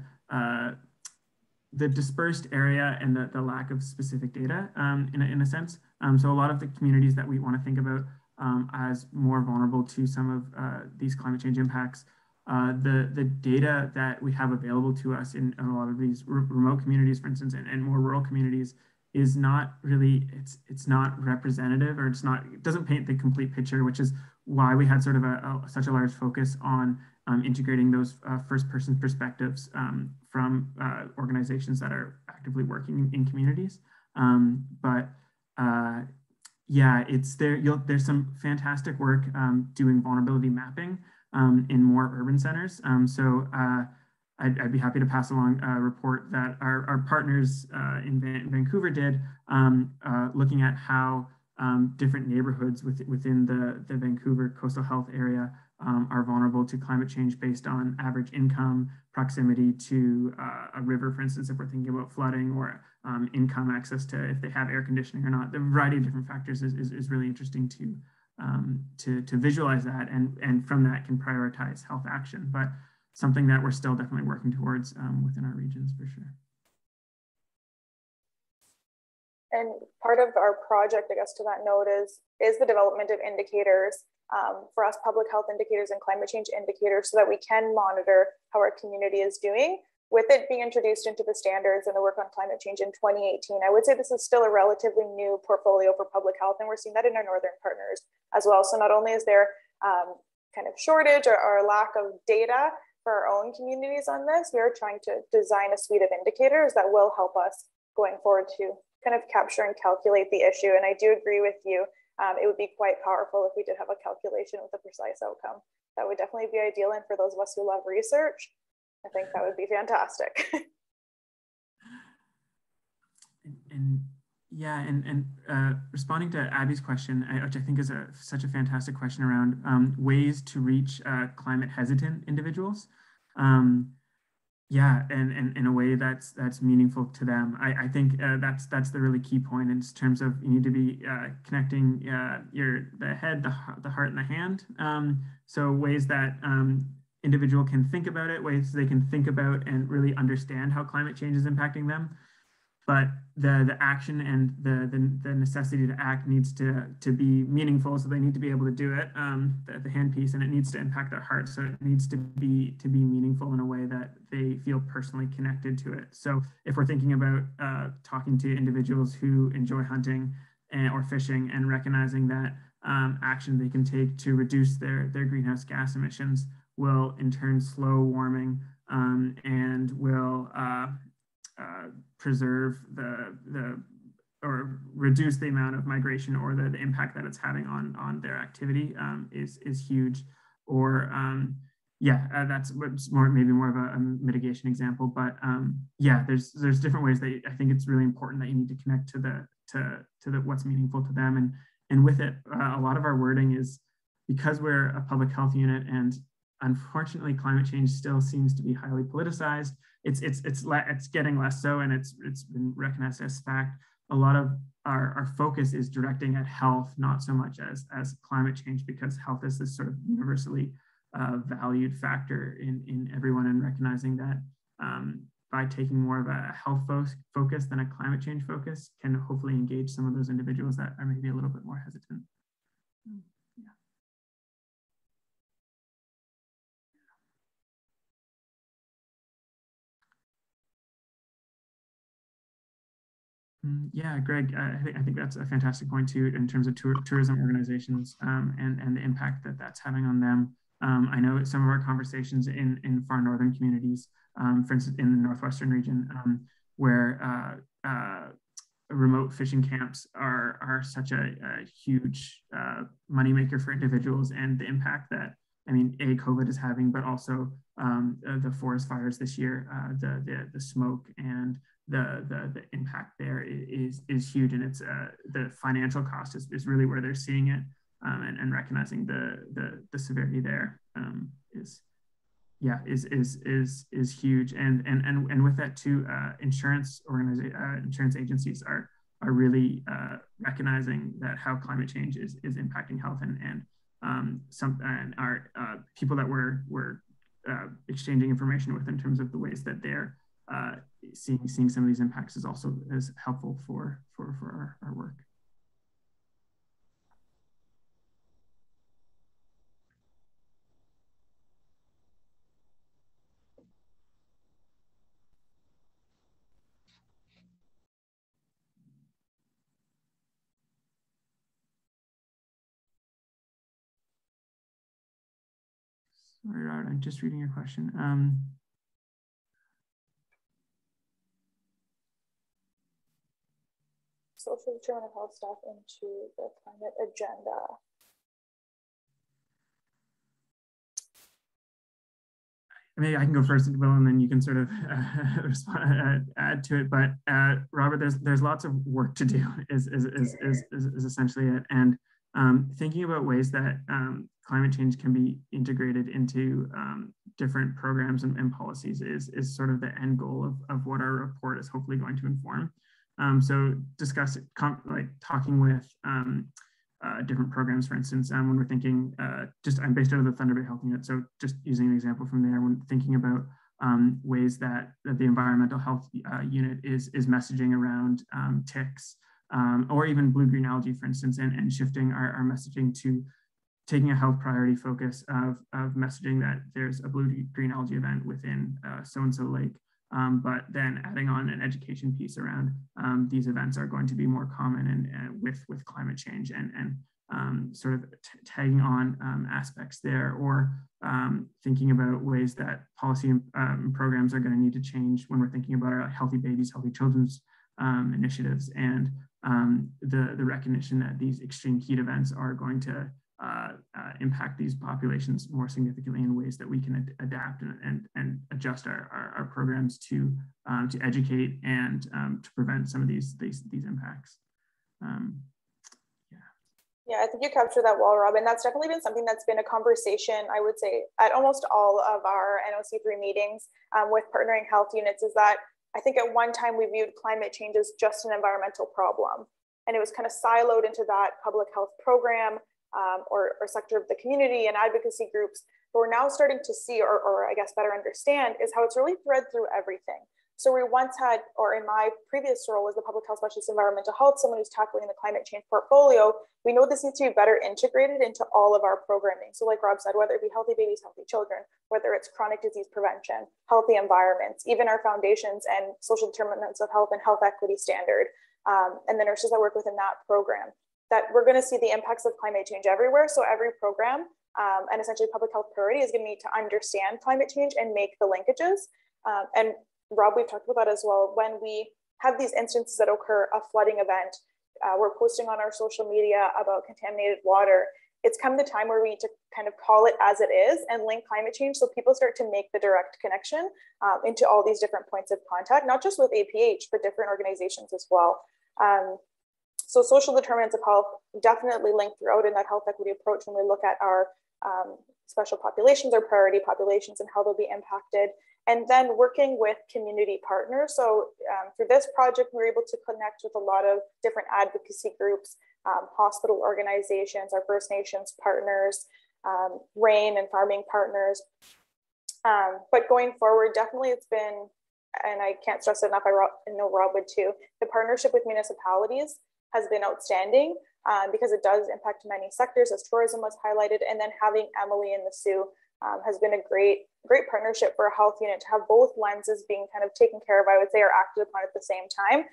[SPEAKER 1] dispersed area and the lack of specific data in a sense. So a lot of the communities that we want to think about as more vulnerable to some of these climate change impacts, the data that we have available to us in a lot of these remote communities, for instance, and more rural communities is not really, it's not representative, or it doesn't paint the complete picture, which is why we had sort of such a large focus on integrating those first-person perspectives from organizations that are actively working in communities. Yeah, there's some fantastic work doing vulnerability mapping in more urban centers. I'd be happy to pass along a report that our partners in Vancouver did, looking at how different neighborhoods within the Vancouver coastal health area are vulnerable to climate change based on average income, proximity to a river, for instance, if we're thinking about flooding, or income, access to if they have air conditioning or not. The variety of different factors is really interesting to visualize that, and from that can prioritize health action, but something that we're still definitely working towards within our regions for sure.
[SPEAKER 3] And part of our project, I guess, to that note is the development of indicators for us, public health indicators and climate change indicators, so that we can monitor how our community is doing. With it being introduced into the standards and the work on climate change in 2018, I would say this is still a relatively new portfolio for public health, and we're seeing that in our northern partners as well. So not only is there kind of shortage or lack of data for our own communities on this, we are trying to design a suite of indicators that will help us going forward to kind of capture and calculate the issue. And I do agree with you. It would be quite powerful if we did have a calculation with a precise outcome. That would definitely be ideal. And for those of us who love research, I think that would be fantastic.
[SPEAKER 1] Responding to Abby's question, which I think is such a fantastic question around ways to reach climate hesitant individuals. And in a way that's meaningful to them. I think that's the really key point in terms of you need to be connecting the head, the heart, and the hand. So ways that individual can think about it, ways they can think about and really understand how climate change is impacting them. But the action and the necessity to act needs to be meaningful, so they need to be able to do it, the hand piece, and it needs to impact their heart. So it needs to be meaningful in a way that they feel personally connected to it. So if we're thinking about talking to individuals who enjoy hunting or fishing, and recognizing that action they can take to reduce their greenhouse gas emissions will in turn slow warming and will preserve or reduce the amount of migration or the impact that it's having on their activity is huge. Or that's maybe more of a mitigation example. But there's different ways that I think it's really important that you need to connect to the what's meaningful to them. And with it, a lot of our wording is, because we're a public health unit, and unfortunately climate change still seems to be highly politicized. It's getting less so, and it's been recognized as fact. A lot of our focus is directing at health, not so much as climate change, because health is this sort of universally valued factor in everyone, and recognizing that by taking more of a health focus than a climate change focus can hopefully engage some of those individuals that are maybe a little bit more hesitant. Yeah. Yeah, Greg, I think that's a fantastic point too, in terms of tourism organizations and the impact that that's having on them. I know some of our conversations in far northern communities, for instance, in the Northwestern region, where remote fishing camps are such a huge moneymaker for individuals, and the impact that, I mean, COVID is having, but also the forest fires this year, the smoke and the impact there is huge, and it's the financial cost is really where they're seeing it, and recognizing the severity there is huge, and with that too, insurance agencies are really recognizing that how climate change is impacting health, and our people that we're exchanging information with in terms of the ways that they're seeing some of these impacts is also as helpful for our work. Sorry, Robert, I'm just reading your question.
[SPEAKER 3] Social determinant of health staff into the climate agenda.
[SPEAKER 1] Maybe I can go first, Will, and then you can sort of add to it. But Robert, there's lots of work to do is essentially it, and thinking about ways that climate change can be integrated into different programs and policies is sort of the end goal of what our report is hopefully going to inform. So talking with different programs, for instance, when we're thinking, I'm based out of the Thunder Bay Health Unit, so just using an example from there, when thinking about ways that the environmental health unit is messaging around ticks, or even blue-green algae, for instance, and shifting our messaging to taking a health priority focus of messaging that there's a blue-green algae event within so-and-so lake, but then adding on an education piece around these events are going to be more common and with climate change, and sort of tagging on aspects there, or thinking about ways that policy programs are going to need to change when we're thinking about our Healthy Babies, Healthy Children's initiatives, and the recognition that these extreme heat events are going to impact these populations more significantly in ways that we can adapt and adjust our programs to educate and to prevent some of these impacts.
[SPEAKER 3] Yeah, I think you captured that well, Rob, and that's definitely been something that's been a conversation, I would say, at almost all of our NOC3 meetings with partnering health units, is that I think at one time we viewed climate change as just an environmental problem, and it was kind of siloed into that public health program or sector of the community and advocacy groups. But we're now starting to see, or I guess better understand, is how it's really thread through everything. So we once had, or in my previous role was the public health specialist environmental health, someone who's tackling the climate change portfolio. We know this needs to be better integrated into all of our programming. So like Rob said, whether it be Healthy Babies, Healthy Children, whether it's chronic disease prevention, healthy environments, even our foundations and social determinants of health and health equity standard, and the nurses that work within that program, that we're going to see the impacts of climate change everywhere. So every program and essentially public health priority is going to need to understand climate change and make the linkages. And Rob, we've talked about that as well. When we have these instances that occur, a flooding event, we're posting on our social media about contaminated water. It's come the time where we need to kind of call it as it is and link climate change, so people start to make the direct connection into all these different points of contact, not just with APH, but different organizations as well. So social determinants of health definitely linked throughout in that health equity approach when we look at our special populations or priority populations and how they'll be impacted. And then working with community partners. So through this project, we were able to connect with a lot of different advocacy groups, hospital organizations, our First Nations partners, RAIN and farming partners. But going forward, definitely it's been, and I can't stress it enough, I know Rob would too, the partnership with municipalities has been outstanding because it does impact many sectors, as tourism was highlighted, and then having Emily and the Sioux has been a great partnership for a health unit to have both lenses being kind of taken care of, I would say, or acted upon at the same time.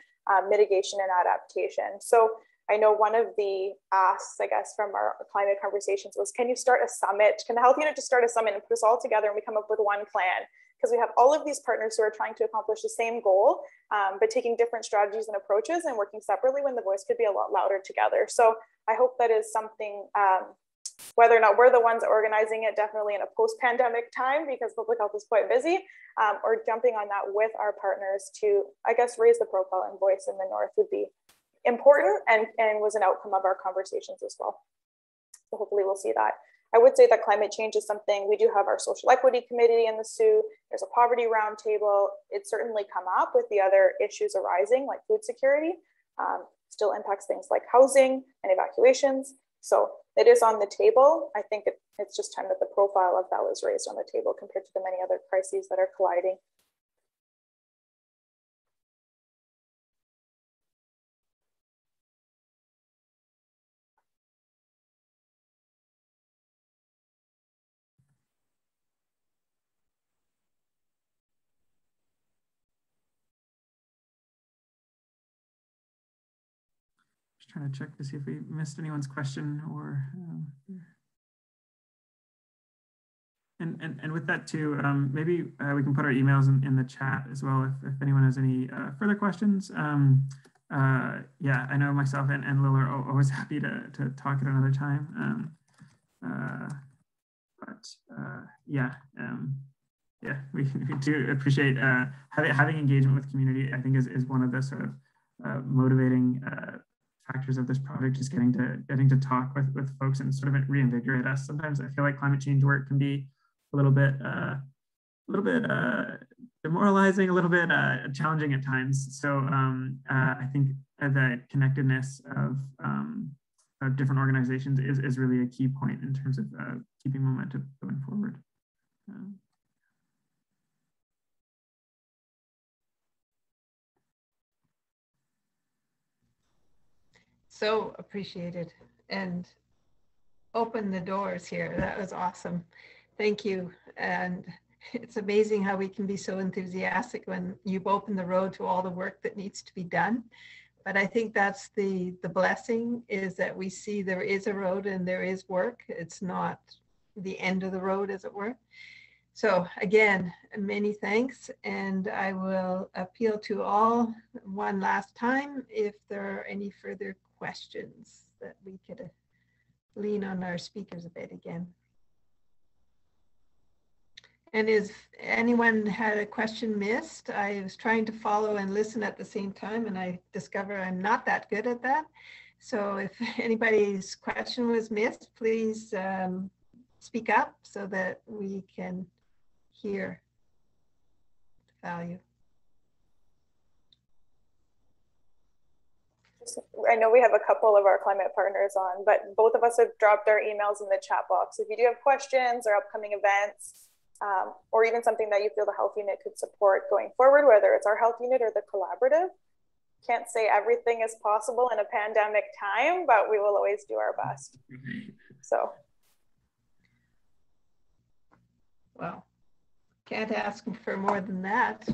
[SPEAKER 3] mitigation and adaptation. So I know one of the asks, I guess, from our climate conversations was, can you start a summit? Can the health unit just start a summit and put us all together and we come up with one plan? Because we have all of these partners who are trying to accomplish the same goal, but taking different strategies and approaches and working separately when the voice could be a lot louder together. So I hope that is something, whether or not we're the ones organizing it, definitely in a post-pandemic time, because public health is quite busy, or jumping on that with our partners to, I guess, raise the profile and voice in the North would be important and was an outcome of our conversations as well. So hopefully we'll see that. I would say that climate change is something, we do have our social equity committee in the Sioux, there's a poverty roundtable. It's certainly come up with the other issues arising like food security, still impacts things like housing and evacuations. So it is on the table. I think it's just time that the profile of that was raised on the table compared to the many other crises that are colliding.
[SPEAKER 1] Trying to check to see if we missed anyone's question or and with that too, maybe we can put our emails in the chat as well if anyone has any further questions. Yeah, I know myself and Lil are always happy to talk at another time. Yeah, we do appreciate having engagement with community. I think is one of the sort of motivating factors of this project, is getting to talk with folks and sort of reinvigorate us. Sometimes I feel like climate change work can be a little bit demoralizing, a little bit challenging at times. So I think the connectedness of different organizations is really a key point in terms of keeping momentum going forward.
[SPEAKER 2] So appreciated, and open the doors here. That was awesome. Thank you. And it's amazing how we can be so enthusiastic when you've opened the road to all the work that needs to be done. But I think that's the blessing, is that we see there is a road and there is work. It's not the end of the road, as it were. So again, many thanks, and I will appeal to all one last time if there are any further questions that we could lean on our speakers a bit again. And if anyone had a question missed, I was trying to follow and listen at the same time, and I discover I'm not that good at that. So if anybody's question was missed, please speak up so that we can hear the value.
[SPEAKER 3] I know we have a couple of our climate partners on, but both of us have dropped our emails in the chat box. If you do have questions or upcoming events, or even something that you feel the health unit could support going forward, whether it's our health unit or the collaborative, can't say everything is possible in a pandemic time, but we will always do our best. So.
[SPEAKER 2] Well, can't ask for more than that.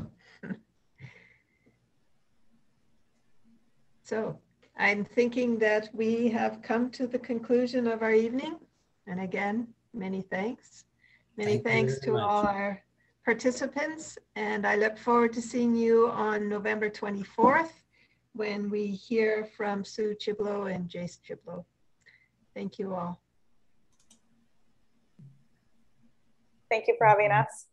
[SPEAKER 2] So I'm thinking that we have come to the conclusion of our evening. And again, many thanks. Many thanks to all our participants. And I look forward to seeing you on November 24th when we hear from Sue Chiblo and Jace Chiblo. Thank you all.
[SPEAKER 3] Thank you for having us.